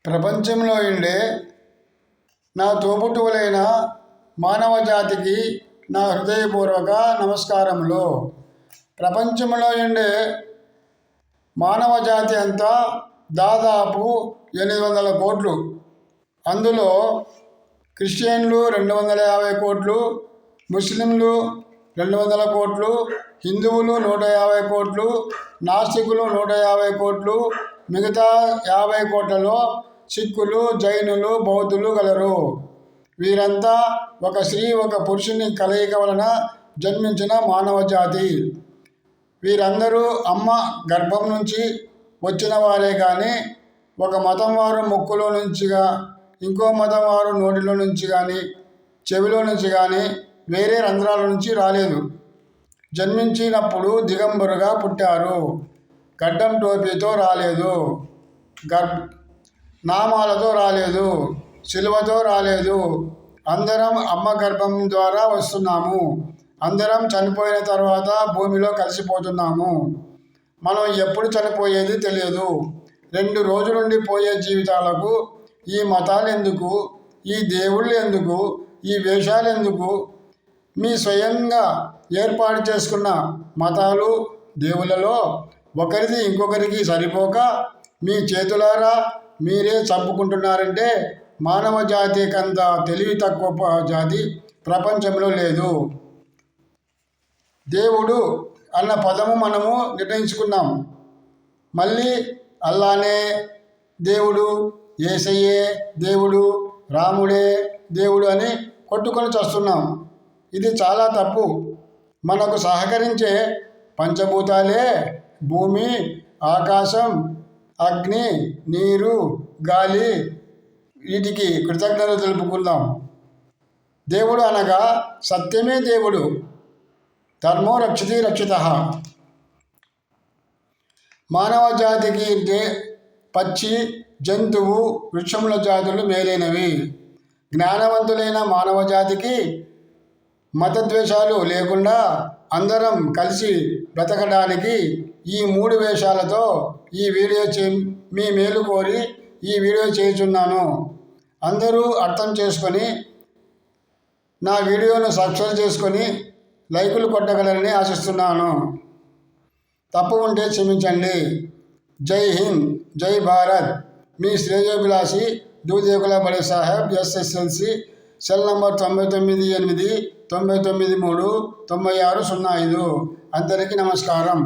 ప్రపంచంలో ఉండే నా తోబుట్టువులైన మానవ జాతికి నా హృదయపూర్వక నమస్కారములు. ప్రపంచంలో ఉండే మానవ జాతి అంతా దాదాపు 800 కోట్లు. అందులో క్రిస్టియన్లు 250 కోట్లు, ముస్లింలు 200 కోట్లు, హిందువులు 150 కోట్లు, నాస్తికులు 150 కోట్లు, మిగతా 50 కోట్లలో సిక్కులు, జైనులు, బౌద్ధులు గలరు. వీరంతా ఒక స్త్రీ ఒక పురుషుని కలయిక వలన జన్మించిన మానవ జాతి. వీరందరూ అమ్మ గర్భం నుంచి వచ్చిన వారే కానీ ఒక మతం వారు ముక్కులో నుంచిగా, ఇంకో మతం వారు నోటిలో నుంచి కానీ, చెవిలో నుంచి కానీ వేరే రంధ్రాల నుంచి రాలేదు. జన్మించినప్పుడు దిగంబరుగా పుట్టారు. గడ్డం టోపీతో రాలేదు, నామాలతో రాలేదు, సిలువతో రాలేదు. అందరం అమ్మ గర్భం ద్వారా వస్తున్నాము. అందరం చనిపోయిన తర్వాత భూమిలో కలిసిపోతున్నాము. మనం ఎప్పుడు చనిపోయేది తెలియదు. 2 రోజులుండి పోయే జీవితాలకు ఈ మతాలు ఎందుకు, ఈ దేవుళ్ళు ఎందుకు, ఈ వేషాలు ఎందుకు? మీ స్వయంగా ఏర్పాటు చేసుకున్న మతాలు దేవుళ్ళలో ఒకరిది ఇంకొకరికి సరిపోక మీ చేతులారా మీరే చంపుకుంటున్నారంటే మానవ జాతి కంత తెలివి తక్కువ జాతి ప్రపంచంలో లేదు. దేవుడు అన్న పదము మనము నిర్ణయించుకున్నాం. మళ్ళీ అల్లానే దేవుడు, యేసయ్యే దేవుడు, రాముడే దేవుడు అని కొట్టుకొని చస్తున్నాం. ఇది చాలా తప్పు. మనకు సహకరించే పంచభూతాలే భూమి, ఆకాశం, అగ్ని, నీరు, గాలి, వీటికి కృతజ్ఞతలు తెలుపుకుందాం. దేవుడు అనగా సత్యమే దేవుడు. ధర్మో రక్షతి రక్షితః. మానవ జాతికి పక్షి, జంతువు, వృక్షముల జాతులు మేలైనవి. జ్ఞానవంతులైన మానవ జాతికి మతద్వేషాలు లేకుండా అందరం కలిసి బ్రతకడానికి ఈ 3 వేషాలతో ఈ వీడియో మీ మేలు కోరి ఈ వీడియో చేయుచున్నాను. అందరూ అర్థం చేసుకొని నా వీడియోను సబ్స్క్రైబ్ చేసుకొని లైకులు కొట్టగలరని ఆశిస్తున్నాను. తప్పు ఉంటే క్షమించండి. జై హింద్, జై భారత్. మీ శ్రేయోభిలాషి దూదేకుల బడే సాహెబ్, SSLC, సెల్ నంబర్ 998 99 3 96 05. అందరికీ నమస్కారం.